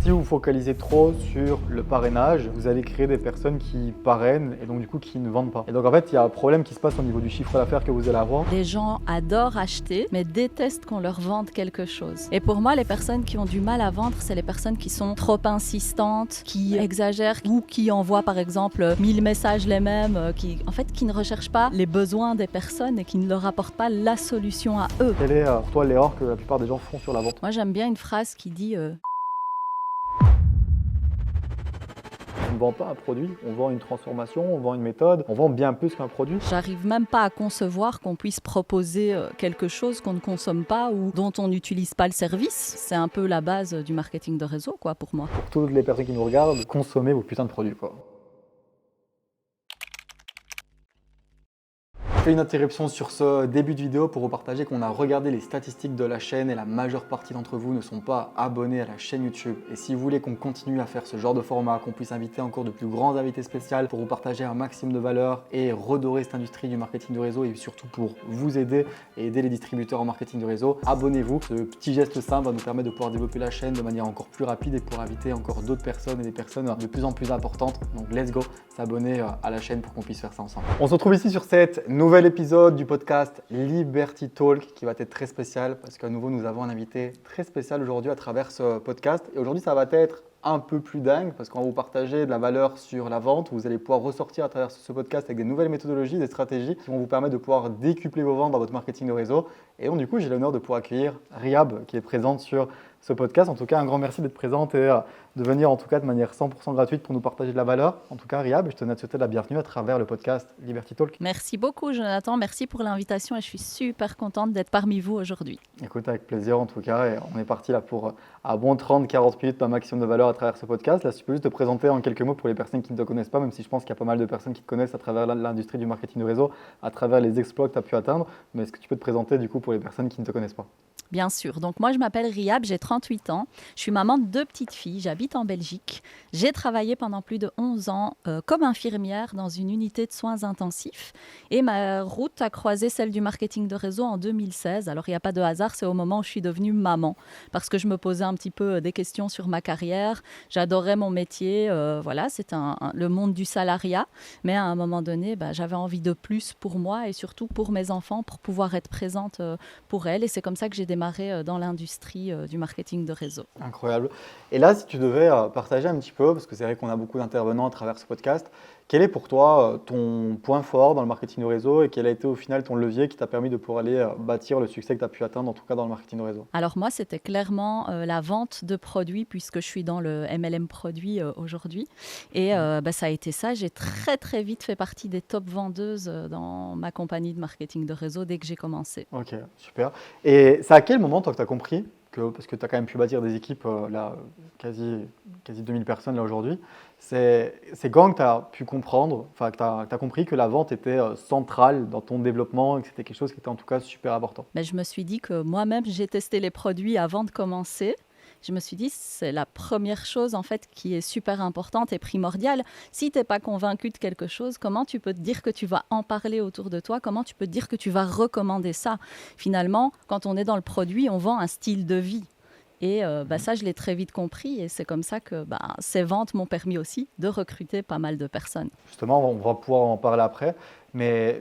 Si vous focalisez trop sur le parrainage, vous allez créer des personnes qui parrainent et donc du coup qui ne vendent pas. Et donc en fait, il y a un problème qui se passe au niveau du chiffre d'affaires que vous allez avoir. Les gens adorent acheter, mais détestent qu'on leur vende quelque chose. Et pour moi, les personnes qui ont du mal à vendre, c'est les personnes qui sont trop insistantes, qui exagèrent ou qui envoient par exemple 1000 messages les mêmes, qui ne recherchent pas les besoins des personnes et qui ne leur apportent pas la solution à eux. Quelle est pour toi l'erreur que la plupart des gens font sur la vente? Moi, j'aime bien une phrase qui dit On ne vend pas un produit, on vend une transformation, on vend une méthode, on vend bien plus qu'un produit. j'arrive même pas à concevoir qu'on puisse proposer quelque chose qu'on ne consomme pas ou dont on n'utilise pas le service. C'est un peu la base du marketing de réseau, quoi, pour moi. Pour toutes les personnes qui nous regardent, consommez vos putains de produits, quoi. Je fais une interruption sur ce début de vidéo pour vous partager qu'on a regardé les statistiques de la chaîne et la majeure partie d'entre vous ne sont pas abonnés à la chaîne YouTube. Et si vous voulez qu'on continue à faire ce genre de format, qu'on puisse inviter encore de plus grands invités spéciaux pour vous partager un maximum de valeur et redorer cette industrie du marketing de réseau et surtout pour vous aider et aider les distributeurs en marketing de réseau, abonnez-vous. Ce petit geste simple va nous permettre de pouvoir développer la chaîne de manière encore plus rapide et pour inviter encore d'autres personnes et des personnes de plus en plus importantes. Donc let's go, s'abonner à la chaîne pour qu'on puisse faire ça ensemble. On se retrouve ici sur cette nouvel épisode du podcast Liberty Talk qui va être très spécial parce qu'à nouveau nous avons un invité très spécial aujourd'hui à travers ce podcast et aujourd'hui ça va être un peu plus dingue parce qu'on va vous partager de la valeur sur la vente. Vous allez pouvoir ressortir à travers ce podcast avec des nouvelles méthodologies, des stratégies qui vont vous permettre de pouvoir décupler vos ventes dans votre marketing de réseau. Et donc du coup j'ai l'honneur de pouvoir accueillir Riab qui est présente sur ce podcast. En tout cas un grand merci d'être présente et de venir en tout cas de manière 100% gratuite pour nous partager de la valeur. En tout cas Riab, je tenais à te souhaiter la bienvenue à travers le podcast Liberty Talk. Merci beaucoup Jonathan, merci pour l'invitation et je suis super contente d'être parmi vous aujourd'hui. Écoute, avec plaisir en tout cas, et on est parti là pour à bon 30-40 minutes d'un maximum de valeur à travers ce podcast. Là, si tu peux juste te présenter en quelques mots pour les personnes qui ne te connaissent pas, même si je pense qu'il y a pas mal de personnes qui te connaissent à travers l'industrie du marketing de réseau, à travers les exploits que tu as pu atteindre, mais est-ce que tu peux te présenter du coup pour les personnes qui ne te connaissent pas? Bien sûr. Donc moi, je m'appelle Riab, j'ai 38 ans. Je suis maman de 2 petites filles, j'habite en Belgique. J'ai travaillé pendant plus de 11 ans comme infirmière dans une unité de soins intensifs. Et ma route a croisé celle du marketing de réseau en 2016. Alors, il n'y a pas de hasard, c'est au moment où je suis devenue maman. Parce que je me posais un petit peu des questions sur ma carrière. J'adorais mon métier. Voilà, c'est le monde du salariat. Mais à un moment donné, j'avais envie de plus pour moi et surtout pour mes enfants, pour pouvoir être présente pour elles. Et c'est comme ça que j'ai démarré dans l'industrie du marketing de réseau. Incroyable. Et là, si tu devais partager un petit peu, parce que c'est vrai qu'on a beaucoup d'intervenants à travers ce podcast, quel est pour toi ton point fort dans le marketing de réseau et quel a été au final ton levier qui t'a permis de pouvoir aller bâtir le succès que tu as pu atteindre, en tout cas dans le marketing de réseau? Alors moi, c'était clairement la vente de produits puisque je suis dans le MLM produit aujourd'hui. Et ça a été ça. J'ai très très vite fait partie des top vendeuses dans ma compagnie de marketing de réseau dès que j'ai commencé. Ok, super. Et c'est à quel moment, toi, que tu as compris que, parce que tu as quand même pu bâtir des équipes, là, quasi 2000 personnes là aujourd'hui, c'est quand que tu as pu comprendre, enfin, que tu as compris que la vente était centrale dans ton développement et que c'était quelque chose qui était en tout cas super important? Mais je me suis dit que moi-même, j'ai testé les produits avant de commencer. Je me suis dit, c'est la première chose en fait qui est super importante et primordiale. Si tu n'es pas convaincu de quelque chose, comment tu peux te dire que tu vas en parler autour de toi? Comment tu peux te dire que tu vas recommander ça? Finalement, quand on est dans le produit, on vend un style de vie. Et ça, je l'ai très vite compris et c'est comme ça que ces ventes m'ont permis aussi de recruter pas mal de personnes. Justement, on va pouvoir en parler après, mais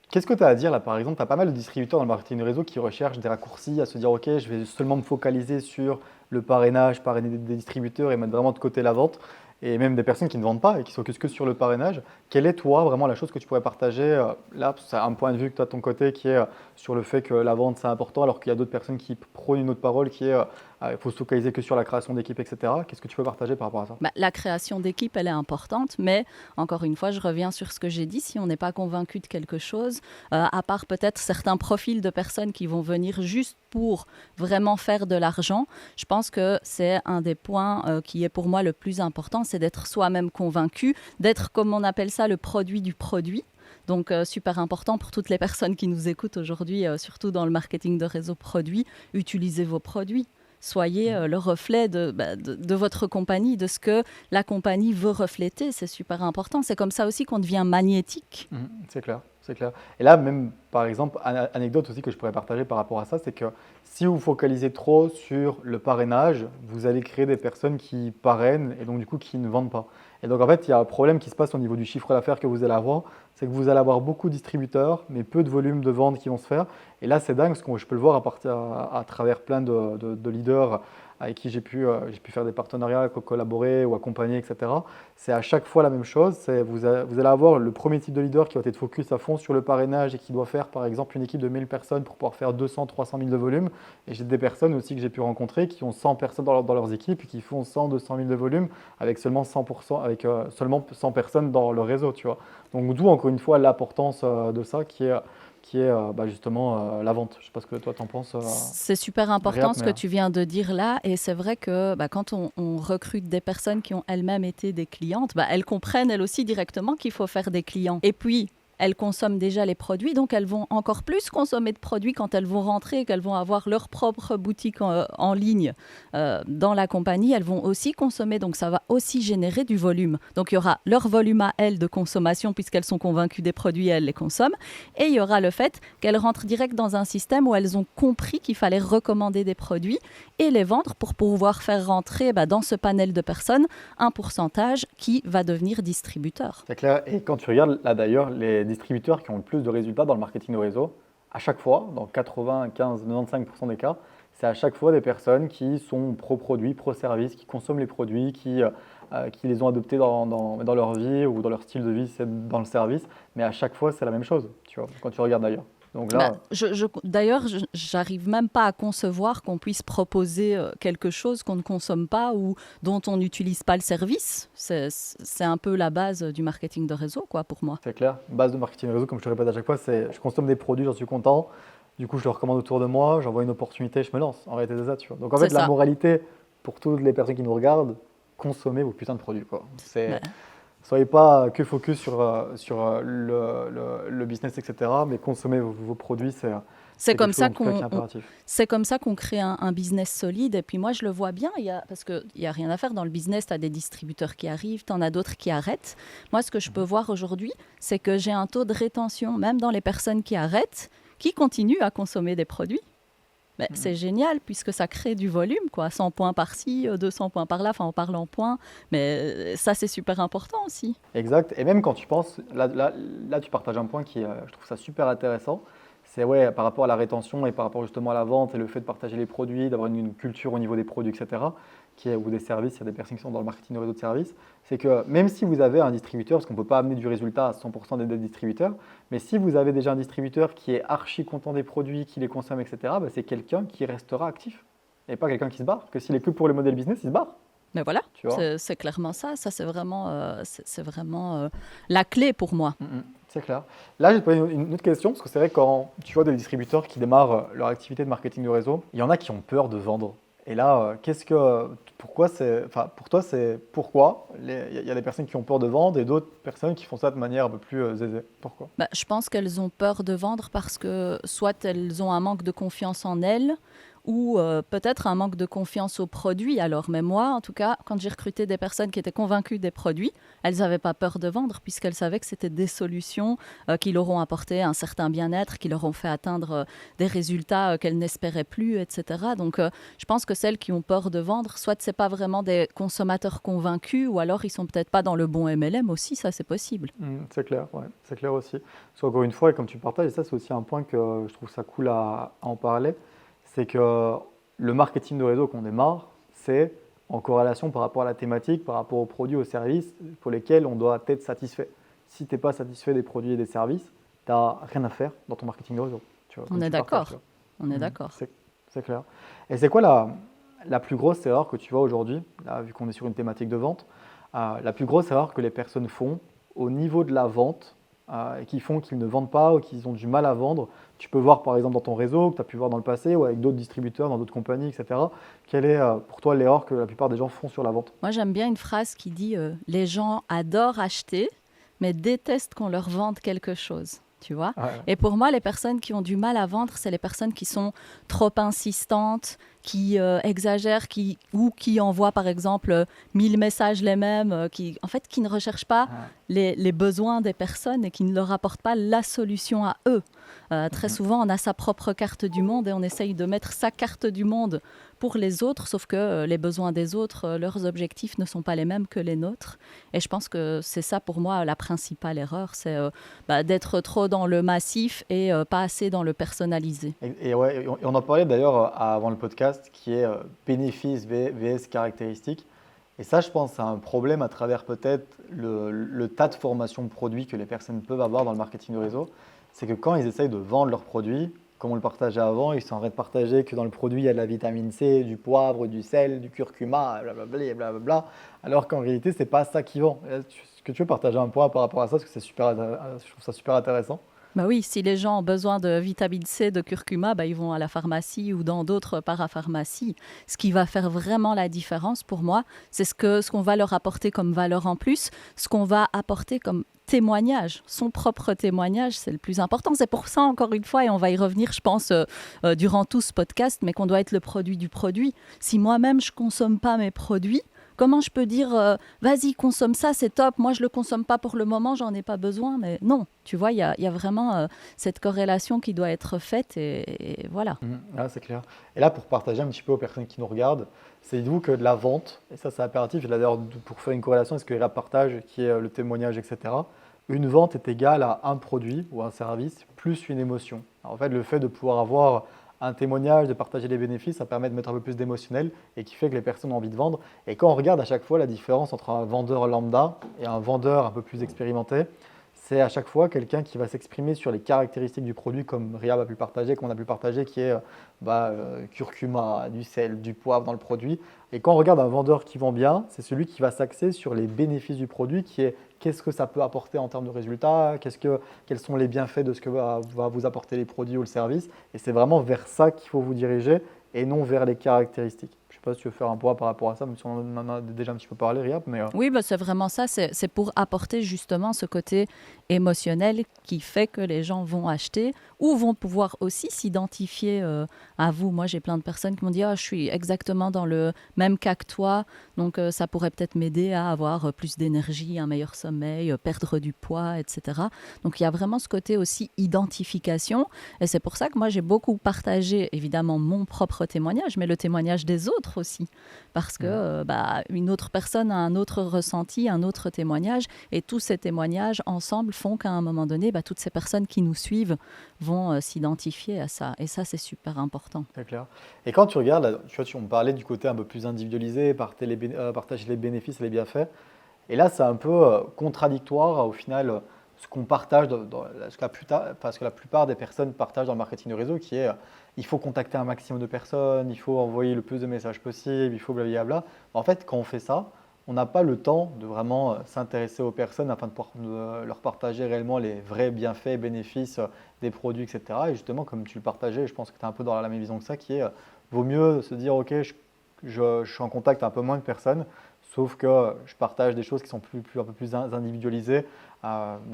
qu'est-ce que tu as à dire là? Par exemple, tu as pas mal de distributeurs dans le marketing de réseau qui recherchent des raccourcis à se dire ok, je vais seulement me focaliser sur le parrainage, parrainer des distributeurs et mettre vraiment de côté la vente. Et même des personnes qui ne vendent pas et qui ne focusent que sur le parrainage. Quelle est toi vraiment la chose que tu pourrais partager là? C'est un point de vue que tu as de ton côté qui est sur le fait que la vente c'est important alors qu'il y a d'autres personnes qui prônent une autre parole qui est il faut se focaliser que sur la création d'équipe, etc. Qu'est-ce que tu peux partager par rapport à ça? La création d'équipe, elle est importante, mais encore une fois, je reviens sur ce que j'ai dit. Si on n'est pas convaincu de quelque chose, à part peut-être certains profils de personnes qui vont venir juste pour vraiment faire de l'argent, je pense que c'est un des points qui est pour moi le plus important, c'est d'être soi-même convaincu, d'être, comme on appelle ça, le produit du produit. Donc, super important pour toutes les personnes qui nous écoutent aujourd'hui, surtout dans le marketing de réseau produit, utilisez vos produits. Soyez le reflet de votre compagnie, de ce que la compagnie veut refléter. C'est super important. C'est comme ça aussi qu'on devient magnétique. C'est clair. C'est clair. Et là, même par exemple, anecdote aussi que je pourrais partager par rapport à ça, c'est que si vous focalisez trop sur le parrainage, vous allez créer des personnes qui parrainent et donc du coup qui ne vendent pas. Et donc en fait, il y a un problème qui se passe au niveau du chiffre d'affaires que vous allez avoir, c'est que vous allez avoir beaucoup de distributeurs, mais peu de volume de ventes qui vont se faire. Et là, c'est dingue parce que je peux le voir à travers plein de leaders avec qui j'ai pu faire des partenariats, collaborer ou accompagner, etc. C'est à chaque fois la même chose. Vous allez avoir le premier type de leader qui va être focus à fond sur le parrainage et qui doit faire par exemple une équipe de 1000 personnes pour pouvoir faire 200, 300 000 de volume. Et j'ai des personnes aussi que j'ai pu rencontrer qui ont 100 personnes dans leurs équipes et qui font 100, 200 000 de volume avec seulement 100%, avec seulement 100 personnes dans le réseau, tu vois. Donc d'où encore une fois l'importance de ça qui est justement la vente. Je ne sais pas ce que toi t'en penses. C'est super important ce que tu viens de dire là, et c'est vrai que quand on recrute des personnes qui ont elles-mêmes été des clientes, elles comprennent elles aussi directement qu'il faut faire des clients. Et puis, elles consomment déjà les produits, donc elles vont encore plus consommer de produits quand elles vont rentrer, qu'elles vont avoir leur propre boutique en ligne dans la compagnie. Elles vont aussi consommer, donc ça va aussi générer du volume. Donc il y aura leur volume à elles de consommation puisqu'elles sont convaincues des produits et elles les consomment. Et il y aura le fait qu'elles rentrent direct dans un système où elles ont compris qu'il fallait recommander des produits et les vendre pour pouvoir faire rentrer dans ce panel de personnes un pourcentage qui va devenir distributeur. C'est clair. Et quand tu regardes là d'ailleurs, les distributeurs qui ont le plus de résultats dans le marketing de réseau, à chaque fois, dans 95-95% des cas, c'est à chaque fois des personnes qui sont pro-produits, pro-service, qui consomment les produits, qui les ont adoptés dans leur vie ou dans leur style de vie, c'est dans le service. Mais à chaque fois, c'est la même chose, tu vois, quand tu regardes d'ailleurs. Donc là, d'ailleurs, j'arrive même pas à concevoir qu'on puisse proposer quelque chose qu'on ne consomme pas ou dont on n'utilise pas le service. C'est un peu la base du marketing de réseau, quoi, pour moi. C'est clair. Base de marketing de réseau, comme je te répète à chaque fois, c'est je consomme des produits, j'en suis content. Du coup, je le recommande autour de moi, j'envoie une opportunité, je me lance. En réalité, c'est ça, tu vois. Donc en fait, la moralité pour toutes les personnes qui nous regardent, consommez vos putains de produits, quoi. Soyez pas que focus sur le business, etc. Mais consommez vos produits, c'est comme ça qu'on crée un business solide. Et puis moi, je le vois bien, parce qu'il n'y a rien à faire dans le business. Tu as des distributeurs qui arrivent, tu en as d'autres qui arrêtent. Moi, ce que je peux voir aujourd'hui, c'est que j'ai un taux de rétention, même dans les personnes qui arrêtent, qui continuent à consommer des produits. Mais c'est génial puisque ça crée du volume, quoi. 100 points par-ci, 200 points par-là, enfin on parle en points, mais ça c'est super important aussi. Exact, et même quand tu penses, là tu partages un point qui, je trouve ça super intéressant, c'est par rapport à la rétention et par rapport justement à la vente et le fait de partager les produits, d'avoir une culture au niveau des produits, etc., ou des services, il y a des personnes qui sont dans le marketing de réseau de services, c'est que même si vous avez un distributeur, parce qu'on ne peut pas amener du résultat à 100% des distributeurs, mais si vous avez déjà un distributeur qui est archi content des produits, qui les consomme, etc., c'est quelqu'un qui restera actif et pas quelqu'un qui se barre, parce que s'il est que pour les modèles business, il se barre. Mais voilà, c'est clairement ça. Ça, c'est vraiment, la clé pour moi. C'est clair. Là, je vais te poser une autre question, parce que c'est vrai que quand tu vois des distributeurs qui démarrent leur activité de marketing de réseau, il y en a qui ont peur de vendre. Et là, pour toi, c'est pourquoi il y a des personnes qui ont peur de vendre et d'autres personnes qui font ça de manière un peu plus aisée. Pourquoi ? Je pense qu'elles ont peur de vendre parce que soit elles ont un manque de confiance en elles, ou peut-être un manque de confiance aux produits. Alors, mais moi, en tout cas, quand j'ai recruté des personnes qui étaient convaincues des produits, elles n'avaient pas peur de vendre puisqu'elles savaient que c'était des solutions qui leur ont apporté un certain bien-être, qui leur ont fait atteindre des résultats qu'elles n'espéraient plus, etc. Donc, je pense que celles qui ont peur de vendre, soit ce n'est pas vraiment des consommateurs convaincus, ou alors ils ne sont peut-être pas dans le bon MLM aussi, ça c'est possible. C'est clair, ouais, c'est clair aussi. Parce qu'encore une fois, et comme tu partages, et ça c'est aussi un point que je trouve ça cool à en parler, c'est que le marketing de réseau qu'on démarre, c'est en corrélation par rapport à la thématique, par rapport aux produits, aux services pour lesquels on doit être satisfait. Si tu n'es pas satisfait des produits et des services, tu n'as rien à faire dans ton marketing de réseau. Tu vois, on est d'accord. On est d'accord. C'est clair. Et c'est quoi la plus grosse erreur que tu vois aujourd'hui, vu qu'on est sur une thématique de vente, la plus grosse erreur que les personnes font au niveau de la vente et qui font qu'ils ne vendent pas ou qu'ils ont du mal à vendre. Tu peux voir par exemple dans ton réseau, que tu as pu voir dans le passé ou avec d'autres distributeurs, dans d'autres compagnies, etc. Quelle est pour toi l'erreur que la plupart des gens font sur la vente ? Moi j'aime bien une phrase qui dit les gens adorent acheter mais détestent qu'on leur vende quelque chose. Tu vois ? Ouais. Et pour moi, les personnes qui ont du mal à vendre, c'est les personnes qui sont trop insistantes, qui exagèrent, ou qui envoient par exemple 1000 messages les mêmes, qui ne recherchent pas les besoins des personnes et qui ne leur apportent pas la solution à eux. Très souvent, on a sa propre carte du monde et on essaye de mettre sa carte du monde pour les autres, sauf que les besoins des autres, leurs objectifs ne sont pas les mêmes que les nôtres. Et je pense que c'est ça pour moi la principale erreur, c'est d'être trop dans le massif et pas assez dans le personnalisé. Et on en parlait d'ailleurs avant le podcast, qui est bénéfice vs caractéristiques. Et ça, je pense, c'est un problème à travers peut-être le tas de formations de produits que les personnes peuvent avoir dans le marketing de réseau. C'est que quand ils essayent de vendre leurs produits, comme on le partageait avant, ils sont en train de partager que dans le produit, il y a de la vitamine C, du poivre, du sel, du curcuma, blablabla, et blablabla, alors qu'en réalité, ce n'est pas ça qui vend. Est-ce que tu veux partager un point par rapport à ça, parce que je trouve ça super intéressant. Bah oui, si les gens ont besoin de vitamine C, de curcuma, ils vont à la pharmacie ou dans d'autres parapharmacies. Ce qui va faire vraiment la différence pour moi, c'est ce qu'on va leur apporter comme valeur en plus, ce qu'on va apporter comme témoignage. Son propre témoignage, c'est le plus important. C'est pour ça, encore une fois, et on va y revenir, je pense, durant tout ce podcast, mais qu'on doit être le produit du produit. Si moi-même, je ne consomme pas mes produits, comment je peux dire vas-y, consomme ça, c'est top, moi je ne le consomme pas pour le moment, j'en ai pas besoin. Mais non, tu vois, il y a vraiment cette corrélation qui doit être faite et voilà. C'est clair. Et là, pour partager un petit peu aux personnes qui nous regardent, c'est vous que de la vente, et ça c'est impératif, et là d'ailleurs pour faire une corrélation, est-ce que la partage qui est le témoignage, etc., une vente est égale à un produit ou un service plus une émotion. Alors, en fait, le fait de pouvoir avoir un témoignage, de partager les bénéfices, ça permet de mettre un peu plus d'émotionnel et qui fait que les personnes ont envie de vendre. Et quand on regarde à chaque fois la différence entre un vendeur lambda et un vendeur un peu plus expérimenté, c'est à chaque fois quelqu'un qui va s'exprimer sur les caractéristiques du produit, comme Riyad a pu partager, qu'on a pu partager, qui est curcuma, du sel, du poivre dans le produit. Et quand on regarde un vendeur qui vend bien, c'est celui qui va s'axer sur les bénéfices du produit, qui est qu'est-ce que ça peut apporter en termes de résultats, quels sont les bienfaits de ce que va vous apporter les produits ou le service. Et c'est vraiment vers ça qu'il faut vous diriger et non vers les caractéristiques. Je ne sais pas si tu veux faire un point par rapport à ça, même si on en a déjà un petit peu parlé, Riyad. Oui, c'est vraiment ça. C'est pour apporter justement ce côté émotionnel qui fait que les gens vont acheter ou vont pouvoir aussi s'identifier à vous. Moi, j'ai plein de personnes qui m'ont dit « je suis exactement dans le même cas que toi, donc ça pourrait peut-être m'aider à avoir plus d'énergie, un meilleur sommeil, perdre du poids, etc. » Donc, il y a vraiment ce côté aussi identification. Et c'est pour ça que moi, j'ai beaucoup partagé, évidemment, mon propre témoignage, mais le témoignage des autres aussi. Parce que une autre personne a un autre ressenti, un autre témoignage. Et tous ces témoignages ensemble font qu'à un moment donné, toutes ces personnes qui nous suivent vont s'identifier à ça. Et ça, c'est super important. C'est clair. Et quand tu regardes, là, on parlait du côté un peu plus individualisé, partager les bénéfices et les bienfaits. Et là, c'est un peu contradictoire au final ce qu'on partage, parce que la plupart des personnes partagent dans le marketing de réseau, qui est il faut contacter un maximum de personnes, il faut envoyer le plus de messages possible, il faut blablabla. En fait, quand on fait ça, on n'a pas le temps de vraiment s'intéresser aux personnes afin de pouvoir leur partager réellement les vrais bienfaits et bénéfices des produits, etc. Et justement, comme tu le partageais, je pense que tu es un peu dans la même vision que ça, qui est vaut mieux se dire ok, je suis en contact un peu moins de personnes, sauf que je partage des choses qui sont un peu plus individualisées.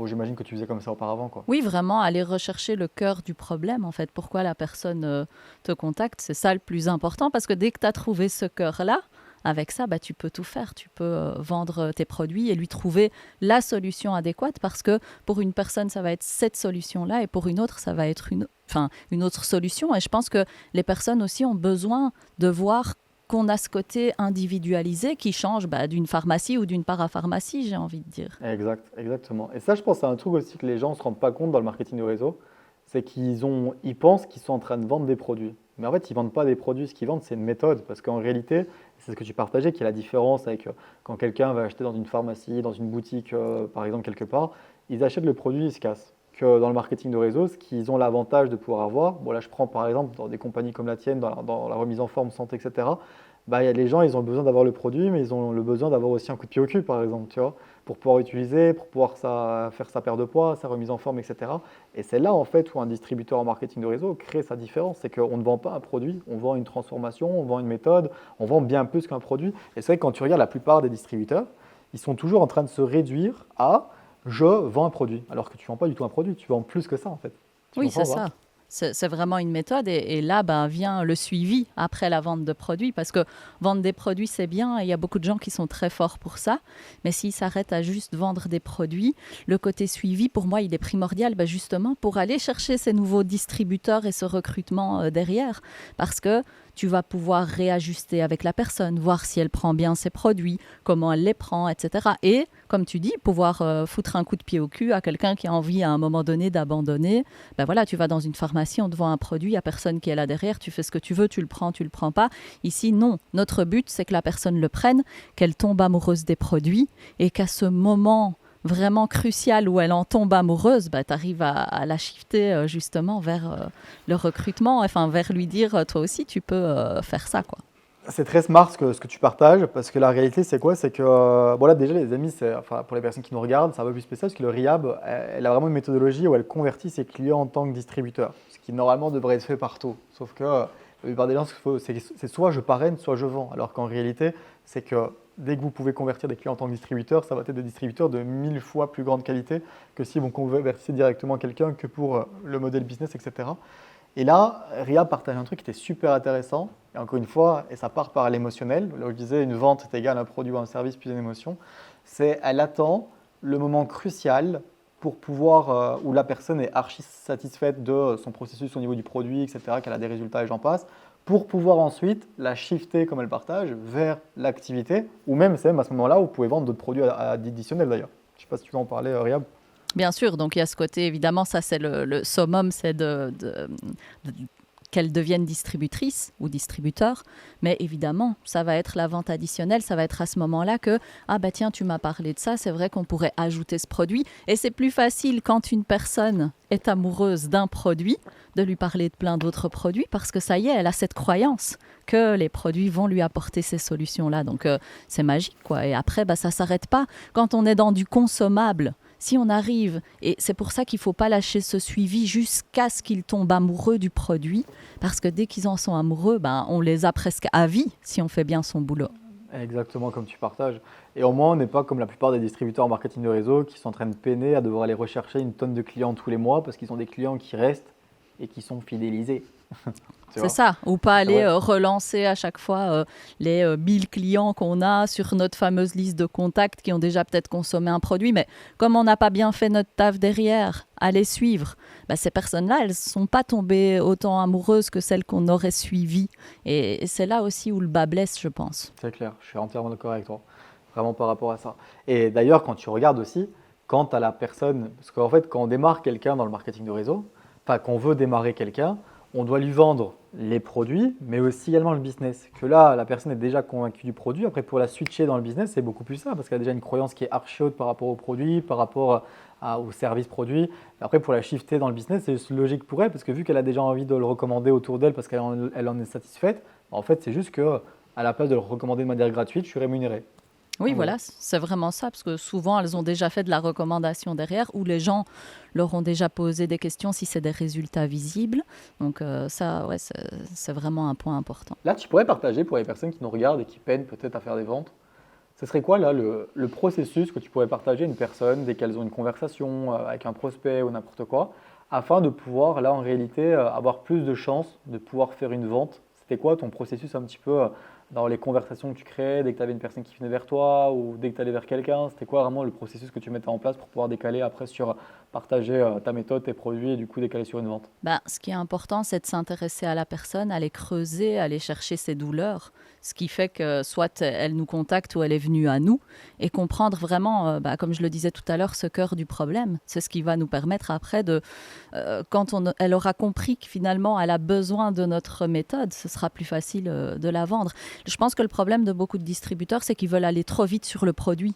J'imagine que tu faisais comme ça auparavant, quoi. Oui, vraiment, aller rechercher le cœur du problème, en fait. Pourquoi la personne te contacte, c'est ça le plus important, parce que dès que tu as trouvé ce cœur-là, avec ça, tu peux tout faire. Tu peux vendre tes produits et lui trouver la solution adéquate, parce que pour une personne, ça va être cette solution-là, et pour une autre, ça va être une autre solution. Et je pense que les personnes aussi ont besoin de voir qu'on a ce côté individualisé qui change d'une pharmacie ou d'une parapharmacie, j'ai envie de dire. Exactement. Et ça, je pense, c'est un truc aussi que les gens ne se rendent pas compte dans le marketing de réseau, c'est ils pensent qu'ils sont en train de vendre des produits. Mais en fait, ils ne vendent pas des produits, ce qu'ils vendent, c'est une méthode. Parce qu'en réalité, c'est ce que tu partageais, qui est la différence avec quand quelqu'un va acheter dans une pharmacie, dans une boutique, par exemple, quelque part, ils achètent le produit, ils se cassent. Que dans le marketing de réseau, ce qu'ils ont l'avantage de pouvoir avoir, là je prends par exemple dans des compagnies comme la tienne, dans la remise en forme, santé, etc., les gens, ils ont besoin d'avoir le produit, mais ils ont le besoin d'avoir aussi un coup de pied au cul, par exemple, tu vois, pour pouvoir utiliser, pour pouvoir faire sa perte de poids, sa remise en forme, etc. Et c'est là, en fait, où un distributeur en marketing de réseau crée sa différence. C'est qu'on ne vend pas un produit, on vend une transformation, on vend une méthode, on vend bien plus qu'un produit. Et c'est vrai que quand tu regardes la plupart des distributeurs, ils sont toujours en train de se réduire à « je vends un produit », alors que tu ne vends pas du tout un produit, tu vends plus que ça, en fait. Oui, c'est ça. C'est vraiment une méthode et là vient le suivi après la vente de produits parce que vendre des produits c'est bien et il y a beaucoup de gens qui sont très forts pour ça, mais s'ils s'arrêtent à juste vendre des produits, le côté suivi pour moi il est primordial justement pour aller chercher ces nouveaux distributeurs et ce recrutement derrière parce que tu vas pouvoir réajuster avec la personne, voir si elle prend bien ses produits, comment elle les prend, etc. Et, comme tu dis, pouvoir foutre un coup de pied au cul à quelqu'un qui a envie à un moment donné d'abandonner. Voilà, tu vas dans une pharmacie, on te vend un produit, il n'y a personne qui est là derrière, tu fais ce que tu veux, tu le prends pas. Ici, non. Notre but, c'est que la personne le prenne, qu'elle tombe amoureuse des produits et qu'à ce moment vraiment crucial où elle en tombe amoureuse, tu arrives à la shifter justement vers le recrutement, enfin vers lui dire toi aussi tu peux faire ça quoi. C'est très smart ce que tu partages parce que la réalité c'est quoi? C'est que là déjà les amis, pour les personnes qui nous regardent, c'est un peu plus spécial parce que le Rehab, elle a vraiment une méthodologie où elle convertit ses clients en tant que distributeur, ce qui normalement devrait être fait partout. Sauf que la plupart des gens, c'est soit je parraine, soit je vends. Alors qu'en réalité, c'est que dès que vous pouvez convertir des clients en tant que distributeur, ça va être des distributeurs de 1000 fois plus grande qualité que si vous convertissez directement quelqu'un que pour le modèle business, etc. Et là, Ria partage un truc qui était super intéressant. Et encore une fois, et ça part par l'émotionnel. Là où je disais, une vente est égale à un produit ou un service plus une émotion. Elle attend le moment crucial pour pouvoir, où la personne est archi satisfaite de son processus au niveau du produit, etc., qu'elle a des résultats et j'en passe, pour pouvoir ensuite la shifter, comme elle partage, vers l'activité. Ou même, c'est même à ce moment-là où vous pouvez vendre d'autres produits additionnels d'ailleurs. Je ne sais pas si tu veux en parler, Ria. Bien sûr, donc il y a ce côté, évidemment, ça c'est le summum, c'est qu'elle devienne distributrice ou distributeur, mais évidemment, ça va être la vente additionnelle, ça va être à ce moment-là que « Ah tiens, tu m'as parlé de ça, c'est vrai qu'on pourrait ajouter ce produit ». Et c'est plus facile quand une personne est amoureuse d'un produit de lui parler de plein d'autres produits parce que ça y est, elle a cette croyance que les produits vont lui apporter ces solutions-là. Donc c'est magique quoi. Et après, ça ne s'arrête pas. Quand on est dans du consommable, si on arrive, et c'est pour ça qu'il ne faut pas lâcher ce suivi jusqu'à ce qu'ils tombent amoureux du produit, parce que dès qu'ils en sont amoureux, on les a presque à vie si on fait bien son boulot. Exactement comme tu partages. Et au moins, on n'est pas comme la plupart des distributeurs en marketing de réseau qui sont en train de peiner à devoir aller rechercher une tonne de clients tous les mois parce qu'ils ont des clients qui restent et qui sont fidélisés. C'est ça, ou pas aller relancer à chaque fois les 1000 clients qu'on a sur notre fameuse liste de contacts qui ont déjà peut-être consommé un produit, mais comme on n'a pas bien fait notre taf derrière, à les suivre, ces personnes-là, elles ne sont pas tombées autant amoureuses que celles qu'on aurait suivies. Et c'est là aussi où le bas blesse, je pense. C'est clair, je suis entièrement d'accord avec toi, vraiment par rapport à ça. Et d'ailleurs, quand tu regardes aussi, quand tu as la personne, parce qu'en fait, quand on démarre quelqu'un dans le marketing de réseau, qu'on veut démarrer quelqu'un, on doit lui vendre les produits, mais aussi également le business. Que là, la personne est déjà convaincue du produit. Après, pour la switcher dans le business, c'est beaucoup plus simple parce qu'elle a déjà une croyance qui est archi haute par rapport au produit, par rapport au service produit. Après, pour la shifter dans le business, c'est logique pour elle parce que vu qu'elle a déjà envie de le recommander autour d'elle parce qu'elle en est satisfaite, en fait, c'est juste qu'à la place de le recommander de manière gratuite, je suis rémunéré. Oui, voilà, c'est vraiment ça, parce que souvent, elles ont déjà fait de la recommandation derrière, ou les gens leur ont déjà posé des questions si c'est des résultats visibles. Donc ça, ouais, c'est vraiment un point important. Là, tu pourrais partager pour les personnes qui nous regardent et qui peinent peut-être à faire des ventes. Ce serait quoi, là, le processus que tu pourrais partager à une personne dès qu'elles ont une conversation avec un prospect ou n'importe quoi, afin de pouvoir, là, en réalité, avoir plus de chances de pouvoir faire une vente? C'était quoi ton processus un petit peu dans les conversations que tu créais, dès que tu avais une personne qui venait vers toi ou dès que tu allais vers quelqu'un? C'était quoi vraiment le processus que tu mettais en place pour pouvoir décaler après sur partager ta méthode, tes produits et du coup décaler sur une vente? Ce qui est important, c'est de s'intéresser à la personne, aller creuser, aller chercher ses douleurs, ce qui fait que soit elle nous contacte ou elle est venue à nous et comprendre vraiment, comme je le disais tout à l'heure, ce cœur du problème. C'est ce qui va nous permettre après quand elle aura compris que finalement elle a besoin de notre méthode, ce sera plus facile de la vendre. Je pense que le problème de beaucoup de distributeurs, c'est qu'ils veulent aller trop vite sur le produit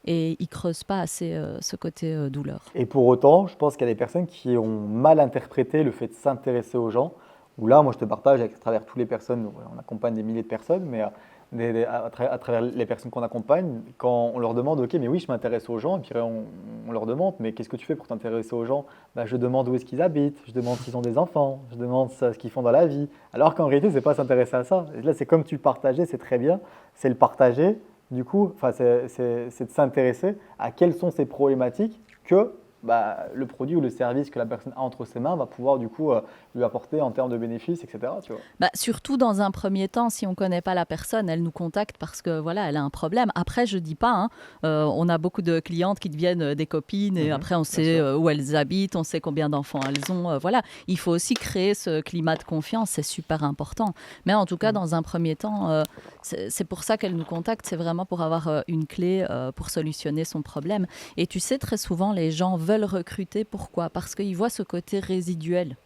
et ils ne creusent pas assez ce côté douleur. Et pour autant, je pense qu'il y a des personnes qui ont mal interprété le fait de s'intéresser aux gens. Où là, moi, je te partage à travers toutes les personnes, on accompagne des milliers de personnes, mais à travers les personnes qu'on accompagne, quand on leur demande, ok, mais oui, je m'intéresse aux gens, et puis on leur demande, mais qu'est-ce que tu fais pour t'intéresser aux gens? Je demande où est-ce qu'ils habitent, je demande s'ils ont des enfants, je demande ce qu'ils font dans la vie. Alors qu'en réalité, c'est pas s'intéresser à ça. Et là, c'est comme tu partageais, c'est très bien, c'est le partager. Du coup, c'est de s'intéresser à quelles sont ces problématiques que le produit ou le service que la personne a entre ses mains va pouvoir du coup lui apporter en termes de bénéfices, etc. Tu vois. Surtout dans un premier temps, si on ne connaît pas la personne, elle nous contacte parce que voilà, elle a un problème. Après, je dis pas, hein, on a beaucoup de clientes qui deviennent des copines et après on sait où elles habitent, on sait combien d'enfants elles ont. Voilà, il faut aussi créer ce climat de confiance, c'est super important. Mais en tout cas, dans un premier temps, c'est pour ça qu'elle nous contacte, c'est vraiment pour avoir une clé pour solutionner son problème. Et tu sais, très souvent, les gens veulent recruter. Pourquoi ? Parce qu'ils voient ce côté résiduel.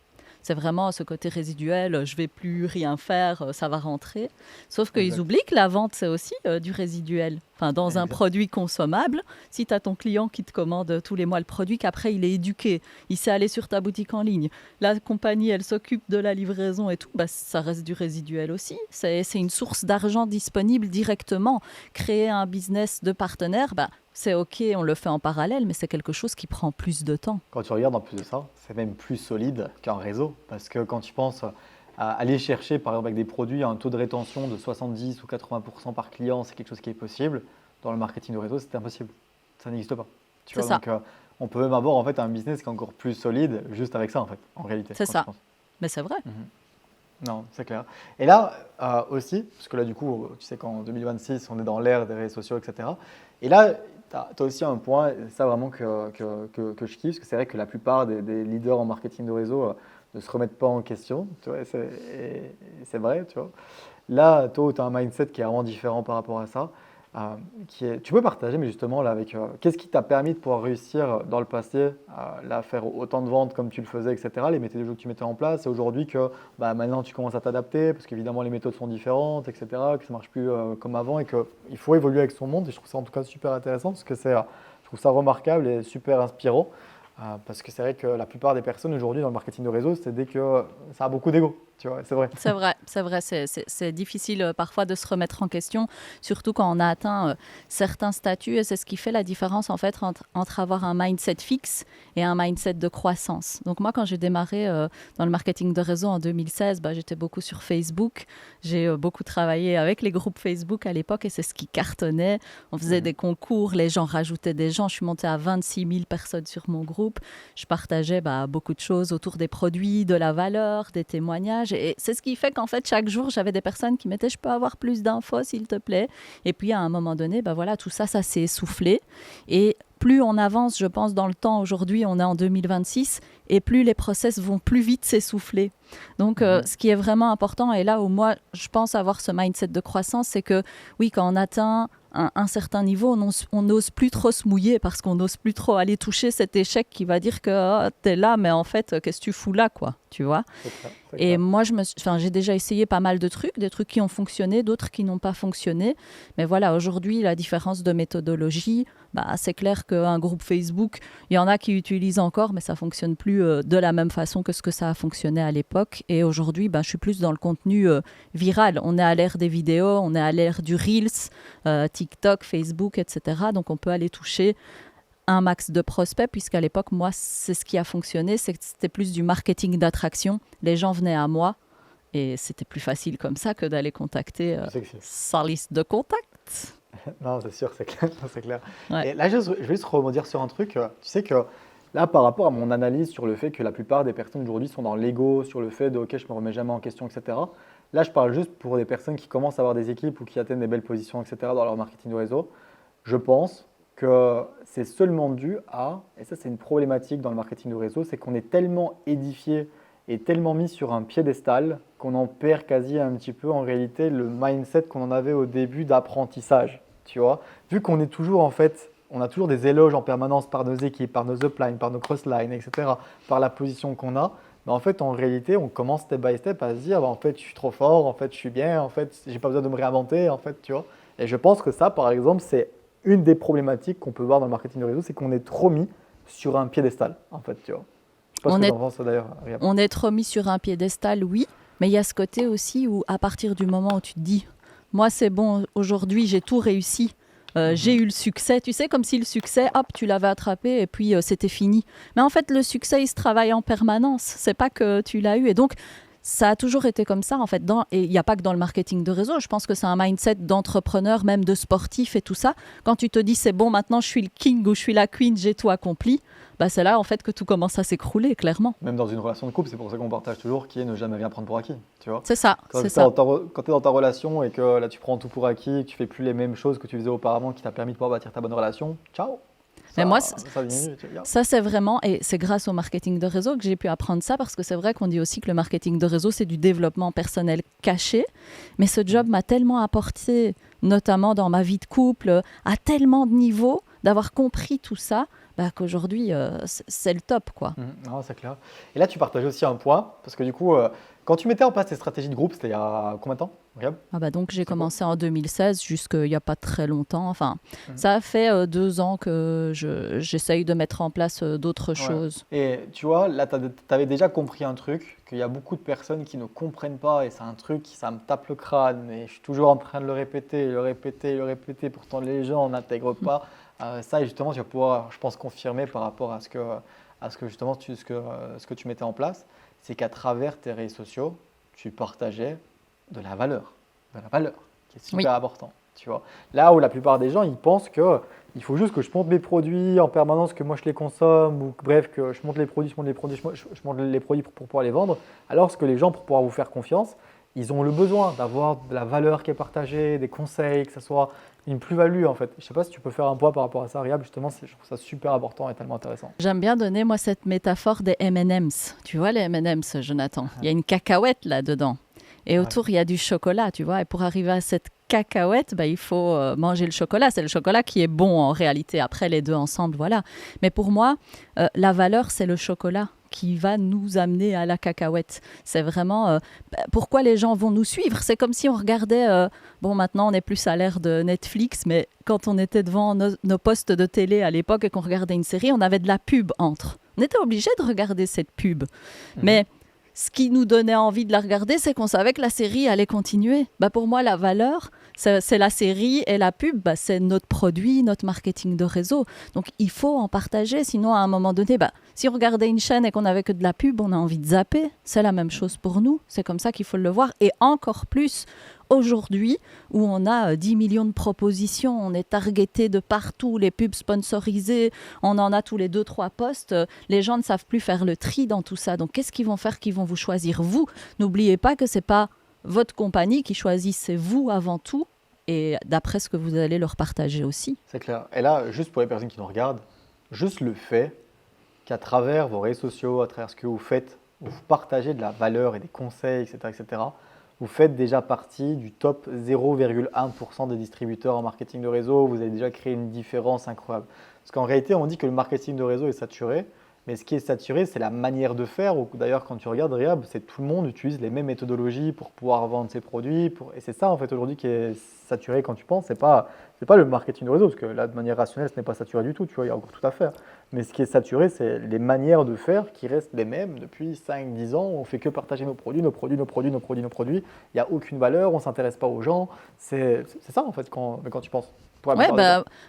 C'est vraiment ce côté résiduel, je ne vais plus rien faire, ça va rentrer. Sauf qu'ils oublient que la vente, c'est aussi du résiduel. Enfin, dans un produit consommable, si tu as ton client qui te commande tous les mois le produit, qu'après il est éduqué, il sait aller sur ta boutique en ligne, la compagnie, elle s'occupe de la livraison et tout, ça reste du résiduel aussi. C'est une source d'argent disponible directement. Créer un business de partenaire, c'est OK, on le fait en parallèle, mais c'est quelque chose qui prend plus de temps. Quand tu regardes en plus de ça, c'est même plus solide qu'un réseau. Parce que quand tu penses à aller chercher, par exemple, avec des produits, un taux de rétention de 70 ou 80% par client, c'est quelque chose qui est possible. Dans le marketing de réseau, c'est impossible. Ça n'existe pas. C'est ça. Donc, on peut même avoir en fait, un business qui est encore plus solide juste avec ça, en fait, en réalité. C'est ça. Mais c'est vrai. Non, c'est clair. Et là aussi, parce que là, du coup, tu sais qu'en 2026, on est dans l'ère des réseaux sociaux, etc. Et là, tu as aussi un point, ça vraiment que je kiffe, parce que c'est vrai que la plupart des leaders en marketing de réseau ne se remettent pas en question. Tu vois, c'est vrai, tu vois. Là, toi, tu as un mindset qui est vraiment différent par rapport à ça. Tu peux partager, mais justement, là, avec qu'est-ce qui t'a permis de pouvoir réussir dans le passé à faire autant de ventes comme tu le faisais, etc., les méthodes de jeu que tu mettais en place, et aujourd'hui que maintenant tu commences à t'adapter, parce qu'évidemment les méthodes sont différentes, etc., que ça ne marche plus comme avant, et qu'il faut évoluer avec son monde, et je trouve ça en tout cas super intéressant, parce que je trouve ça remarquable et super inspirant, parce que c'est vrai que la plupart des personnes aujourd'hui dans le marketing de réseau, c'est dès que ça a beaucoup d'ego. Tu vois, c'est vrai. C'est vrai, c'est difficile parfois de se remettre en question, surtout quand on a atteint certains statuts. Et c'est ce qui fait la différence en fait entre avoir un mindset fixe et un mindset de croissance. Donc moi, quand j'ai démarré dans le marketing de réseau en 2016, j'étais beaucoup sur Facebook. J'ai beaucoup travaillé avec les groupes Facebook à l'époque et c'est ce qui cartonnait. On faisait des concours, les gens rajoutaient des gens. Je suis montée à 26 000 personnes sur mon groupe. Je partageais beaucoup de choses autour des produits, de la valeur, des témoignages. Et c'est ce qui fait qu'en fait, chaque jour, j'avais des personnes qui mettaient « Je peux avoir plus d'infos, s'il te plaît ?» Et puis, à un moment donné, tout ça s'est essoufflé. Et plus on avance, je pense, dans le temps, aujourd'hui, on est en 2026, et plus les process vont plus vite s'essouffler. Donc, ce qui est vraiment important, et là où moi, je pense avoir ce mindset de croissance, c'est que, oui, quand on atteint un certain niveau, on n'ose plus trop se mouiller parce qu'on n'ose plus trop aller toucher cet échec qui va dire que t'es là, mais en fait, qu'est-ce que tu fous là, quoi, tu vois. C'est clair. Et moi, j'ai déjà essayé pas mal de trucs, des trucs qui ont fonctionné, d'autres qui n'ont pas fonctionné. Mais voilà, aujourd'hui, la différence de méthodologie, c'est clair qu'un groupe Facebook, il y en a qui utilisent encore, mais ça fonctionne plus de la même façon que ce que ça a fonctionné à l'époque. Et aujourd'hui, je suis plus dans le contenu viral. On est à l'ère des vidéos, on est à l'ère du Reels, TikTok, Facebook, etc. Donc, on peut aller toucher un max de prospects, puisqu'à l'époque, moi, c'est ce qui a fonctionné, c'était plus du marketing d'attraction. Les gens venaient à moi et c'était plus facile comme ça que d'aller contacter sa liste de contacts. Non, c'est sûr, c'est clair. C'est clair. Ouais. Et là, je vais juste rebondir sur un truc. Tu sais que là, par rapport à mon analyse sur le fait que la plupart des personnes aujourd'hui sont dans l'ego, sur le fait de « ok, je me remets jamais en question, etc. » Là, je parle juste pour des personnes qui commencent à avoir des équipes ou qui atteignent des belles positions, etc. dans leur marketing de réseau. Je pense que c'est seulement dû à, et ça c'est une problématique dans le marketing de réseau, c'est qu'on est tellement édifié et tellement mis sur un piédestal qu'on en perd quasi un petit peu en réalité le mindset qu'on en avait au début d'apprentissage. Tu vois, vu qu'on est toujours en fait, on a toujours des éloges en permanence par nos équipes, par nos uplines, par nos crosslines, etc., par la position qu'on a. Mais en fait, en réalité, on commence step by step à se dire, en fait, je suis trop fort, en fait, je suis bien, en fait, j'ai pas besoin de me réinventer, en fait, tu vois. Et je pense que ça, par exemple, c'est une des problématiques qu'on peut voir dans le marketing de réseau, c'est qu'on est trop mis sur un piédestal, en fait, tu vois. Je sais pas ce que tu en penses d'ailleurs. On est trop mis sur un piédestal, oui, mais il y a ce côté aussi où, à partir du moment où tu te dis, moi, c'est bon, aujourd'hui, j'ai tout réussi. J'ai eu le succès, tu sais, comme si le succès, hop, tu l'avais attrapé et puis c'était fini. Mais en fait, le succès, il se travaille en permanence. C'est pas que tu l'as eu. Et donc, ça a toujours été comme ça, en fait. Et il n'y a pas que dans le marketing de réseau. Je pense que c'est un mindset d'entrepreneur, même de sportif et tout ça. Quand tu te dis, c'est bon, maintenant je suis le king ou je suis la queen, j'ai tout accompli, c'est là, en fait, que tout commence à s'écrouler, clairement. Même dans une relation de couple, c'est pour ça qu'on partage toujours qui est ne jamais rien prendre pour acquis, tu vois. C'est ça, Quand c'est tu ça. es dans ta relation et que là tu prends tout pour acquis, que tu fais plus les mêmes choses que tu faisais auparavant qui t'a permis de pouvoir bâtir ta bonne relation, ciao. Mais moi, Ça diminue, ça, c'est vraiment, et c'est grâce au marketing de réseau que j'ai pu apprendre ça, parce que c'est vrai qu'on dit aussi que le marketing de réseau, c'est du développement personnel caché. Mais ce job m'a tellement apporté, notamment dans ma vie de couple, à tellement de niveaux, d'avoir compris tout ça, qu'aujourd'hui, c'est le top, quoi. Non, c'est clair. Et là, tu partages aussi un point, parce que du coup, quand tu mettais en place tes stratégies de groupe, c'était il y a combien de temps, Gab? Donc j'ai commencé en 2016, jusqu'il n'y a pas très longtemps. Enfin, ça a fait 2 ans que j'essaye de mettre en place d'autres choses. Et tu vois, là, tu avais déjà compris un truc, qu'il y a beaucoup de personnes qui ne comprennent pas, et c'est un truc qui, ça me tape le crâne, et je suis toujours en train de le répéter, pourtant les gens n'intègrent pas. Ça, et justement, tu vas pouvoir, je pense, confirmer par rapport à ce que justement, ce que tu mettais en place, c'est qu'à travers tes réseaux sociaux, tu partageais de la valeur, qui est super important. Tu vois. Là où la plupart des gens, ils pensent qu'il faut juste que je monte mes produits en permanence, que moi je les consomme, ou bref, que je monte les produits, je monte les produits pour pouvoir les vendre, alors que les gens, pour pouvoir vous faire confiance, ils ont le besoin d'avoir de la valeur qui est partagée, des conseils, que ce soit une plus-value en fait. Je ne sais pas si tu peux faire un point par rapport à ça, Riab, justement, je trouve ça super important et tellement intéressant. J'aime bien donner, moi, cette métaphore des M&M's. Tu vois les M&M's, Jonathan? Il y a une cacahuète là-dedans. Et autour, il y a du chocolat, tu vois. Et pour arriver à cette cacahuète, il faut manger le chocolat. C'est le chocolat qui est bon en réalité. Après, les deux ensemble, voilà. Mais pour moi, la valeur, c'est le chocolat qui va nous amener à la cacahuète. C'est vraiment pourquoi les gens vont nous suivre. C'est comme si on regardait, maintenant on est plus à l'ère de Netflix, mais quand on était devant nos postes de télé à l'époque et qu'on regardait une série, on avait de la pub entre. On était obligé de regarder cette pub. Mais ce qui nous donnait envie de la regarder, c'est qu'on savait que la série allait continuer. Pour moi, la valeur, c'est la série, et la pub, c'est notre produit, notre marketing de réseau. Donc, il faut en partager. Sinon, à un moment donné, si on regardait une chaîne et qu'on n'avait que de la pub, on a envie de zapper. C'est la même chose pour nous. C'est comme ça qu'il faut le voir. Et encore plus aujourd'hui, où on a 10 millions de propositions, on est targeté de partout, les pubs sponsorisées, on en a tous les 2-3 postes, les gens ne savent plus faire le tri dans tout ça. Donc, qu'est-ce qu'ils vont faire? Qu'ils vont vous choisir, vous. N'oubliez pas que ce n'est pas votre compagnie qui choisit, c'est vous avant tout, et d'après ce que vous allez leur partager aussi. C'est clair. Et là, juste pour les personnes qui nous regardent, juste le fait qu'à travers vos réseaux sociaux, à travers ce que vous faites, vous partagez de la valeur et des conseils, etc., vous faites déjà partie du top 0,1% des distributeurs en marketing de réseau. Vous avez déjà créé une différence incroyable. Parce qu'en réalité, on dit que le marketing de réseau est saturé. Mais ce qui est saturé, c'est la manière de faire. D'ailleurs, quand tu regardes Riab, c'est tout le monde utilise les mêmes méthodologies pour pouvoir vendre ses produits. Et c'est ça, en fait, aujourd'hui, qui est saturé quand tu penses. C'est pas le marketing de réseau, parce que là, de manière rationnelle, ce n'est pas saturé du tout. Tu vois, il y a encore tout à faire. Mais ce qui est saturé, c'est les manières de faire qui restent les mêmes depuis 5-10 ans. On ne fait que partager nos produits. Il n'y a aucune valeur, on ne s'intéresse pas aux gens. C'est ça, en fait, quand tu penses.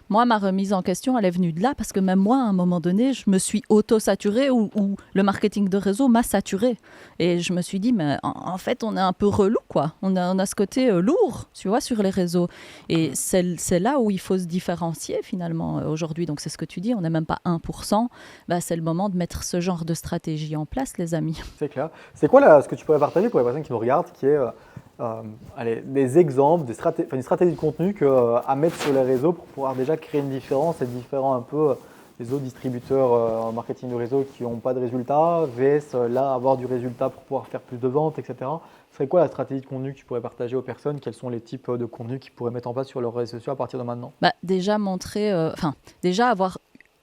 Moi, ma remise en question, elle est venue de là, parce que même moi, à un moment donné, je me suis auto-saturée, ou le marketing de réseau m'a saturée. Et je me suis dit, mais en fait, on est un peu relou, quoi. On a ce côté lourd, tu vois, sur les réseaux. Et c'est là où il faut se différencier, finalement, aujourd'hui. Donc, c'est ce que tu dis, on n'est même pas 1%. C'est le moment de mettre ce genre de stratégie en place, les amis. C'est clair. C'est quoi ce que tu pourrais partager pour les personnes qui nous regardent, qui est des exemples, une stratégie de contenu à mettre sur les réseaux pour pouvoir déjà créer une différence et différent un peu des autres distributeurs en marketing de réseau qui n'ont pas de résultats, VS là avoir du résultat pour pouvoir faire plus de ventes, etc. Ce serait quoi la stratégie de contenu que tu pourrais partager aux personnes? Quels sont les types de contenus qu'ils pourraient mettre en place sur leurs réseaux sociaux à partir de maintenant? Déjà déjà avoir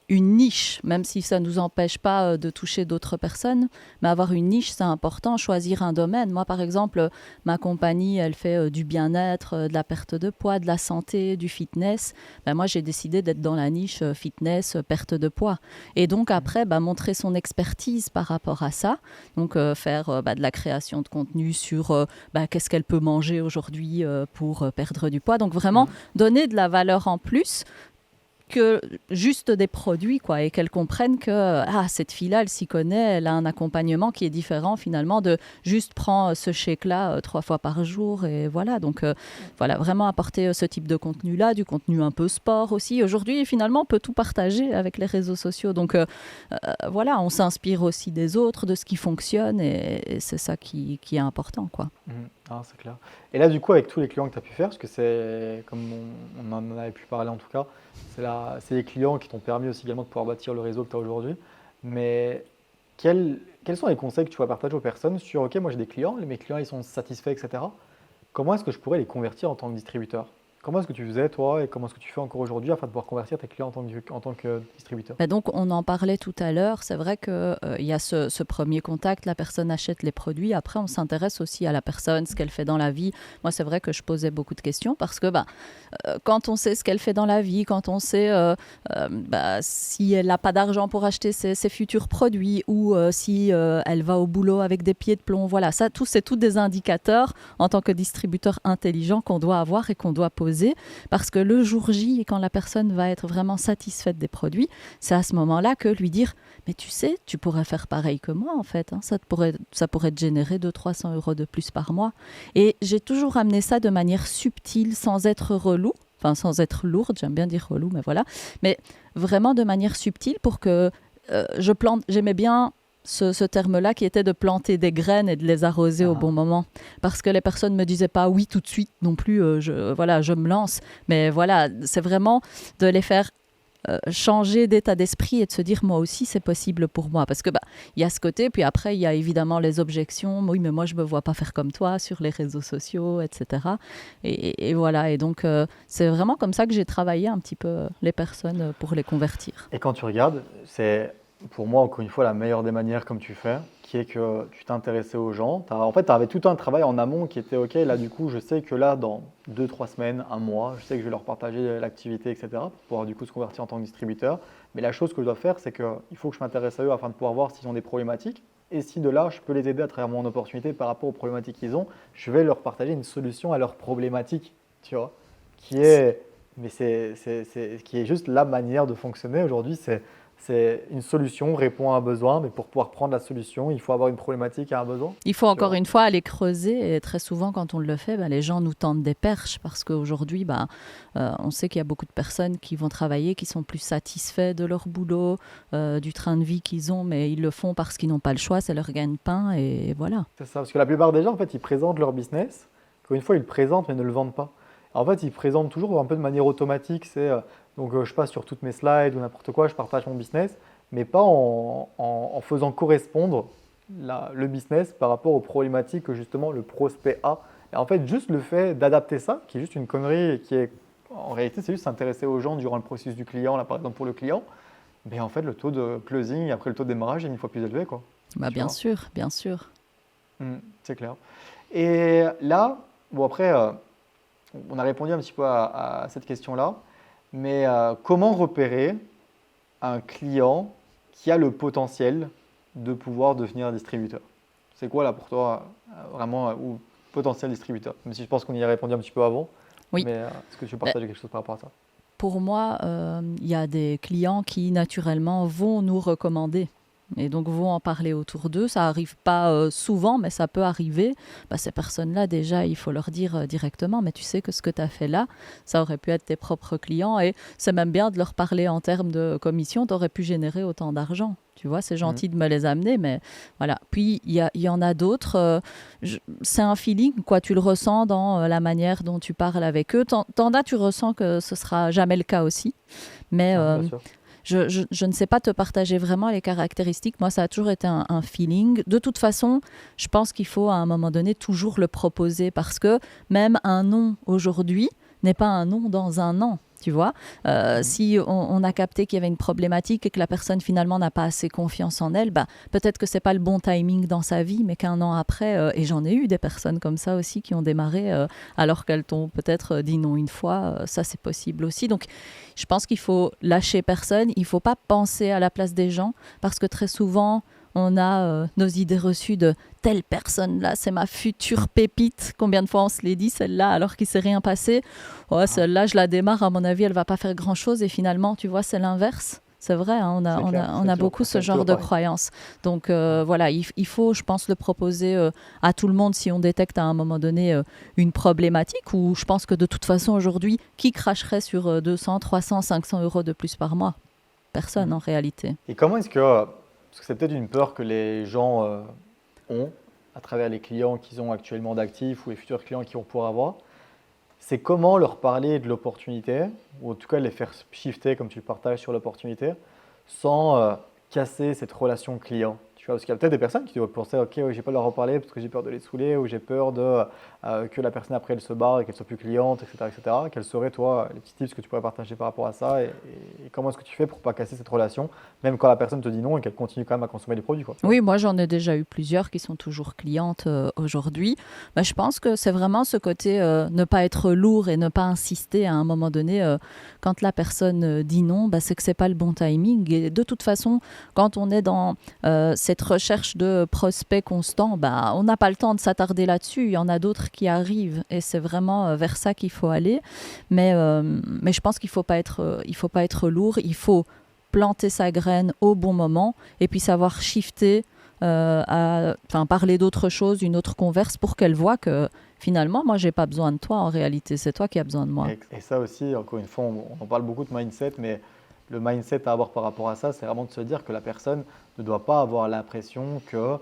une niche, même si ça ne nous empêche pas de toucher d'autres personnes, mais avoir une niche, c'est important, choisir un domaine. Moi, par exemple, ma compagnie, elle fait du bien-être, de la perte de poids, de la santé, du fitness. Moi, j'ai décidé d'être dans la niche fitness, perte de poids. Et donc, après, montrer son expertise par rapport à ça. Donc, faire de la création de contenu sur qu'est-ce qu'elle peut manger aujourd'hui pour perdre du poids. Donc, vraiment, donner de la valeur en plus, que juste des produits, quoi, et qu'elle comprenne que cette fille-là, elle s'y connaît, elle a un accompagnement qui est différent finalement de juste prendre ce shake-là 3 fois par jour, et voilà. Donc voilà, vraiment apporter ce type de contenu-là, du contenu un peu sport aussi. Aujourd'hui, finalement, on peut tout partager avec les réseaux sociaux. Donc voilà, on s'inspire aussi des autres, de ce qui fonctionne, et c'est ça qui est important, quoi. Ah, c'est clair. Et là, du coup, avec tous les clients que tu as pu faire, parce que c'est, comme on en avait pu parler en tout cas, c'est les clients qui t'ont permis aussi également de pouvoir bâtir le réseau que tu as aujourd'hui. Mais quels sont les conseils que tu vas partager aux personnes sur, OK, moi j'ai des clients, mes clients ils sont satisfaits, etc. Comment est-ce que je pourrais les convertir en tant que distributeur? Comment est-ce que tu faisais, toi, et comment est-ce que tu fais encore aujourd'hui afin de pouvoir convertir tes clients en tant que distributeur? Donc, on en parlait tout à l'heure. C'est vrai qu'il y a ce premier contact, la personne achète les produits. Après, on s'intéresse aussi à la personne, ce qu'elle fait dans la vie. Moi, c'est vrai que je posais beaucoup de questions parce que quand on sait ce qu'elle fait dans la vie, quand on sait si elle n'a pas d'argent pour acheter ses futurs produits ou si elle va au boulot avec des pieds de plomb, voilà, ça, c'est tous des indicateurs en tant que distributeur intelligent qu'on doit avoir et qu'on doit poser. Parce que le jour J, quand la personne va être vraiment satisfaite des produits, c'est à ce moment-là que lui dire « Mais tu sais, tu pourrais faire pareil que moi, en fait. Hein. Ça pourrait te générer 200-300 euros de plus par mois. » Et j'ai toujours amené ça de manière subtile, sans être relou. Enfin, sans être lourde, j'aime bien dire relou, mais voilà. Mais vraiment de manière subtile pour que j'aimais bien ce terme-là qui était de planter des graines et de les arroser au bon moment. Parce que les personnes ne me disaient pas oui tout de suite non plus, je me lance. Mais voilà, c'est vraiment de les faire changer d'état d'esprit et de se dire moi aussi c'est possible pour moi. Parce que y a ce côté, puis après il y a évidemment les objections. Oui, mais moi je me vois pas faire comme toi sur les réseaux sociaux, etc. Et voilà, et donc c'est vraiment comme ça que j'ai travaillé un petit peu les personnes pour les convertir. Et quand tu regardes, c'est pour moi, encore une fois, la meilleure des manières comme tu fais, qui est que tu t'intéressais aux gens. En fait, tu avais tout un travail en amont qui était OK. Là, du coup, je sais que là, dans 2-3 semaines, un mois, je sais que je vais leur partager l'activité, etc. pour pouvoir du coup se convertir en tant que distributeur. Mais la chose que je dois faire, c'est qu'il faut que je m'intéresse à eux afin de pouvoir voir s'ils ont des problématiques. Et si de là, je peux les aider à travers mon opportunité par rapport aux problématiques qu'ils ont, je vais leur partager une solution à leurs problématiques, tu vois, qui est juste la manière de fonctionner aujourd'hui. C'est une solution, répond à un besoin, mais pour pouvoir prendre la solution, il faut avoir une problématique et un besoin. Il faut encore une fois aller creuser, et très souvent quand on le fait, les gens nous tendent des perches parce qu'aujourd'hui, on sait qu'il y a beaucoup de personnes qui vont travailler, qui sont plus satisfaits de leur boulot, du train de vie qu'ils ont, mais ils le font parce qu'ils n'ont pas le choix, c'est leur gagne-pain, et voilà. C'est ça, parce que la plupart des gens, en fait, ils présentent leur business, encore une fois, ils le présentent mais ne le vendent pas. En fait, ils présentent toujours un peu de manière automatique, donc je passe sur toutes mes slides ou n'importe quoi, je partage mon business, mais pas en faisant correspondre le business par rapport aux problématiques que justement le prospect a. Et en fait, juste le fait d'adapter ça, qui est juste une connerie et qui est, en réalité, c'est juste s'intéresser aux gens durant le processus du client, là par exemple pour le client, mais en fait, le taux de closing, après le taux de démarrage est 1 fois plus élevé, quoi. Bien sûr, bien sûr. C'est clair. Et là, bon après, on a répondu un petit peu à cette question-là, mais comment repérer un client qui a le potentiel de pouvoir devenir distributeur? C'est quoi là pour toi vraiment ou potentiel distributeur? Même si je pense qu'on y a répondu un petit peu avant, oui. Mais est-ce que tu veux partager quelque chose par rapport à ça? Pour moi, il y a des clients qui naturellement vont nous recommander. Et donc vont en parler autour d'eux. Ça n'arrive pas souvent, mais ça peut arriver. Ces personnes-là, déjà, il faut leur dire directement, mais tu sais que ce que tu as fait là, ça aurait pu être tes propres clients. Et c'est même bien de leur parler en termes de commission. Tu aurais pu générer autant d'argent. Tu vois, c'est gentil de me les amener, mais voilà. Puis, il y en a d'autres. C'est un feeling, quoi. Tu le ressens dans la manière dont tu parles avec eux. T'en as, tu ressens que ce ne sera jamais le cas aussi. Mais... bien sûr. Je ne sais pas te partager vraiment les caractéristiques. Moi, ça a toujours été un feeling. De toute façon, je pense qu'il faut à un moment donné toujours le proposer parce que même un non aujourd'hui n'est pas un non dans un an. Tu vois, si on a capté qu'il y avait une problématique et que la personne finalement n'a pas assez confiance en elle, peut-être que c'est pas le bon timing dans sa vie, mais qu'un an après, et j'en ai eu des personnes comme ça aussi qui ont démarré alors qu'elles t'ont peut-être dit non une fois, ça c'est possible aussi. Donc je pense qu'il faut lâcher personne, il faut pas penser à la place des gens parce que très souvent on a nos idées reçues de telle personne-là, c'est ma future pépite. Combien de fois on se l'est dit, celle-là, alors qu'il ne s'est rien passé. Ouais, celle-là, je la démarre, à mon avis, elle ne va pas faire grand-chose. Et finalement, tu vois, c'est l'inverse. C'est vrai, hein, on a beaucoup ce genre de croyances. Donc voilà, il faut, je pense, le proposer à tout le monde si on détecte à un moment donné une problématique. Ou je pense que de toute façon, aujourd'hui, qui cracherait sur 200, 300, 500 euros de plus par mois? Personne en réalité. Et comment est-ce que, parce que c'est peut-être une peur que les gens ont à travers les clients qu'ils ont actuellement d'actifs ou les futurs clients qu'ils vont pouvoir avoir, c'est comment leur parler de l'opportunité, ou en tout cas les faire shifter comme tu le partages sur l'opportunité, sans casser cette relation client. Tu vois, parce qu'il y a peut-être des personnes qui doivent penser, ok, j'ai pas leur en parler parce que j'ai peur de les saouler, ou j'ai peur que la personne après elle se barre et qu'elle soit plus cliente, etc., etc. Quels seraient toi les petits tips que tu pourrais partager par rapport à ça, et comment est-ce que tu fais pour pas casser cette relation, même quand la personne te dit non et qu'elle continue quand même à consommer les produits, quoi. Oui, moi j'en ai déjà eu plusieurs qui sont toujours clientes aujourd'hui. Mais je pense que c'est vraiment ce côté ne pas être lourd et ne pas insister à un moment donné. Quand la personne dit non, c'est que c'est pas le bon timing. Et de toute façon, quand on est dans cette recherche de prospects constants, on n'a pas le temps de s'attarder là-dessus. Il y en a d'autres qui arrivent et c'est vraiment vers ça qu'il faut aller. Mais je pense qu'il faut pas être lourd. Il faut planter sa graine au bon moment et puis savoir shifter, parler d'autre chose, une autre converse pour qu'elle voit que finalement, moi, j'ai pas besoin de toi en réalité, c'est toi qui as besoin de moi. Et ça aussi, encore une fois, on en parle beaucoup de mindset, mais le mindset à avoir par rapport à ça, c'est vraiment de se dire que la personne ne doit pas avoir l'impression que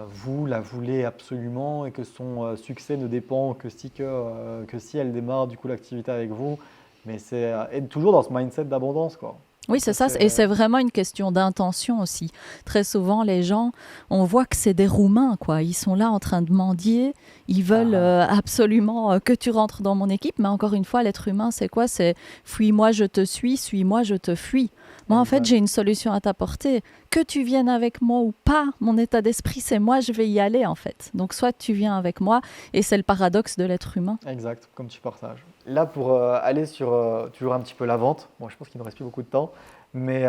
vous la voulez absolument et que son succès ne dépend que si elle démarre du coup l'activité avec vous. Mais c'est être toujours dans ce mindset d'abondance, quoi. Oui, c'est ça. Et c'est vraiment une question d'intention aussi. Très souvent, les gens, on voit que c'est des Roumains, quoi. Ils sont là en train de mendier. Ils veulent absolument que tu rentres dans mon équipe. Mais encore une fois, l'être humain, c'est quoi? C'est fuis-moi, je te suis-moi, je te fuis. Moi, en fait, j'ai une solution à t'apporter. Que tu viennes avec moi ou pas, mon état d'esprit, c'est moi, je vais y aller, en fait. Donc, soit tu viens avec moi, et c'est le paradoxe de l'être humain. Exact, comme tu partages. Là, pour aller sur toujours un petit peu la vente, bon, je pense qu'il ne nous reste plus beaucoup de temps, mais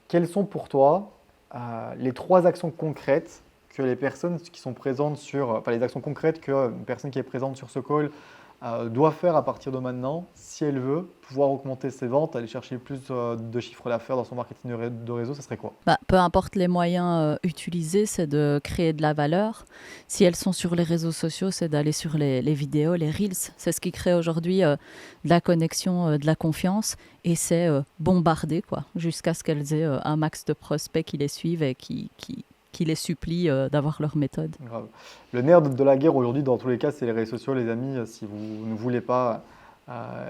quelles sont pour toi les 3 actions concrètes que les personnes qui sont présentes les actions concrètes qu'une personne qui est présente sur ce call doit faire à partir de maintenant si elle veut pouvoir augmenter ses ventes, aller chercher plus de chiffre d'affaires dans son marketing de réseau, ça serait quoi? Peu importe les moyens utilisés, c'est de créer de la valeur. Si elles sont sur les réseaux sociaux, c'est d'aller sur les vidéos, les Reels. C'est ce qui crée aujourd'hui de la connexion, de la confiance. Et c'est bombarder, quoi, jusqu'à ce qu'elles aient un max de prospects qui les suivent et qui les supplient d'avoir leur méthode. Grave. Le nerf de la guerre aujourd'hui, dans tous les cas, c'est les réseaux sociaux, les amis. Si vous ne voulez pas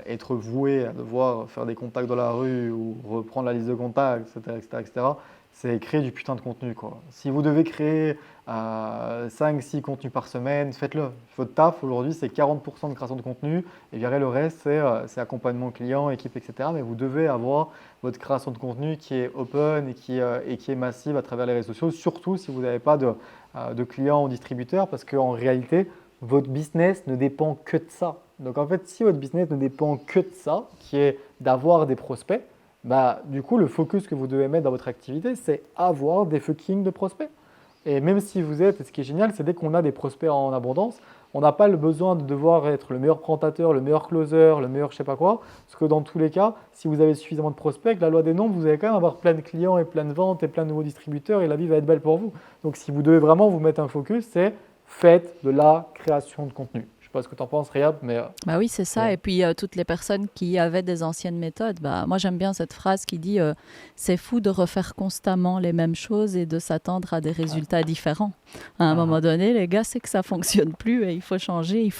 être voué à devoir faire des contacts dans la rue ou reprendre la liste de contacts, etc., c'est créer du putain de contenu, quoi. Si vous devez créer 5-6 contenus par semaine, faites-le. Votre taf aujourd'hui, c'est 40% de création de contenu et le reste, c'est accompagnement client, équipe, etc. Mais vous devez avoir votre création de contenu qui est open et qui est massive à travers les réseaux sociaux, surtout si vous n'avez pas de clients ou distributeurs, parce qu'en réalité, votre business ne dépend que de ça. Donc en fait, si votre business ne dépend que de ça, qui est d'avoir des prospects, du coup, le focus que vous devez mettre dans votre activité, c'est avoir des fucking de prospects. Et même si et ce qui est génial, c'est dès qu'on a des prospects en abondance, on n'a pas le besoin de devoir être le meilleur présentateur, le meilleur closer, le meilleur je sais pas quoi. Parce que dans tous les cas, si vous avez suffisamment de prospects, la loi des nombres, vous allez quand même avoir plein de clients et plein de ventes et plein de nouveaux distributeurs et la vie va être belle pour vous. Donc si vous devez vraiment vous mettre un focus, c'est faites de la création de contenu. Je sais pas ce que tu en penses, Riyad, mais... oui, c'est ça. Ouais. Et puis, toutes les personnes qui avaient des anciennes méthodes, moi, j'aime bien cette phrase qui dit c'est fou de refaire constamment les mêmes choses et de s'attendre à des résultats différents. À un moment donné, les gars, c'est que ça ne fonctionne plus et il faut changer, il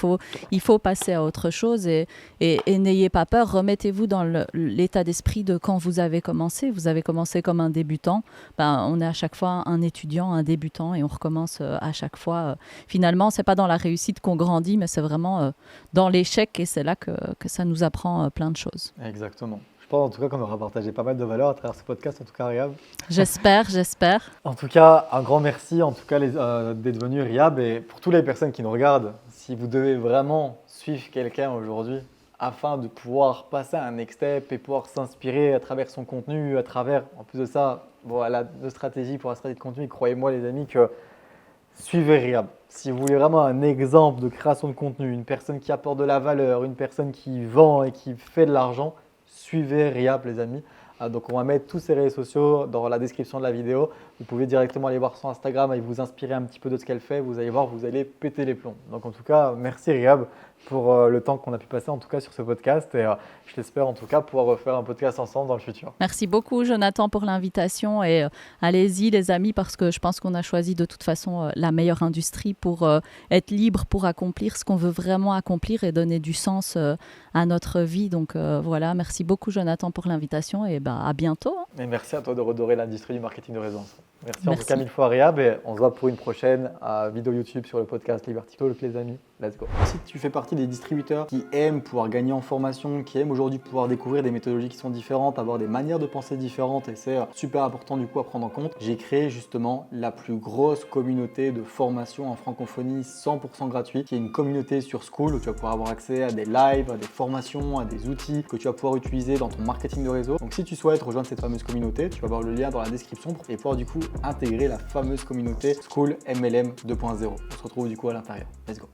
faut passer à autre chose. Et n'ayez pas peur, remettez-vous dans l'état d'esprit de quand vous avez commencé. Vous avez commencé comme un débutant. On est à chaque fois un étudiant, un débutant et on recommence à chaque fois. Finalement, ce n'est pas dans la réussite qu'on grandit, mais c'est vraiment dans l'échec et c'est là que ça nous apprend plein de choses. Exactement. Je pense en tout cas qu'on aura partagé pas mal de valeurs à travers ce podcast, en tout cas Riyad. J'espère. En tout cas, un grand merci d'être venu Riyad, et pour toutes les personnes qui nous regardent, si vous devez vraiment suivre quelqu'un aujourd'hui afin de pouvoir passer à un next step et pouvoir s'inspirer à travers son contenu, en plus de ça, de stratégie pour la stratégie de contenu, croyez-moi les amis que suivez Riab. Si vous voulez vraiment un exemple de création de contenu, une personne qui apporte de la valeur, une personne qui vend et qui fait de l'argent, suivez Riab les amis. Donc on va mettre tous ses réseaux sociaux dans la description de la vidéo. Vous pouvez directement aller voir son Instagram et vous inspirer un petit peu de ce qu'elle fait. Vous allez voir, vous allez péter les plombs. Donc en tout cas, merci Riab pour le temps qu'on a pu passer en tout cas sur ce podcast. Et je l'espère en tout cas pouvoir refaire un podcast ensemble dans le futur. Merci beaucoup Jonathan pour l'invitation et allez-y les amis parce que je pense qu'on a choisi de toute façon la meilleure industrie pour être libre, pour accomplir ce qu'on veut vraiment accomplir et donner du sens à notre vie. Donc voilà, merci beaucoup Jonathan pour l'invitation et à bientôt. Et merci à toi de redorer l'industrie du marketing de réseau. Merci en tout cas mille fois Riab et on se voit pour une prochaine vidéo YouTube sur le podcast Liberty Talk les amis. Let's go. Si tu fais partie des distributeurs qui aiment pouvoir gagner en formation, qui aiment aujourd'hui pouvoir découvrir des méthodologies qui sont différentes, avoir des manières de penser différentes et c'est super important du coup à prendre en compte, j'ai créé justement la plus grosse communauté de formation en francophonie 100% gratuite qui est une communauté sur Skool où tu vas pouvoir avoir accès à des lives, à des formations, à des outils que tu vas pouvoir utiliser dans ton marketing de réseau. Donc si tu souhaites rejoindre cette fameuse communauté, tu vas voir le lien dans la description et pouvoir du coup intégrer la fameuse communauté Skool MLM 2.0. On se retrouve du coup à l'intérieur. Let's go.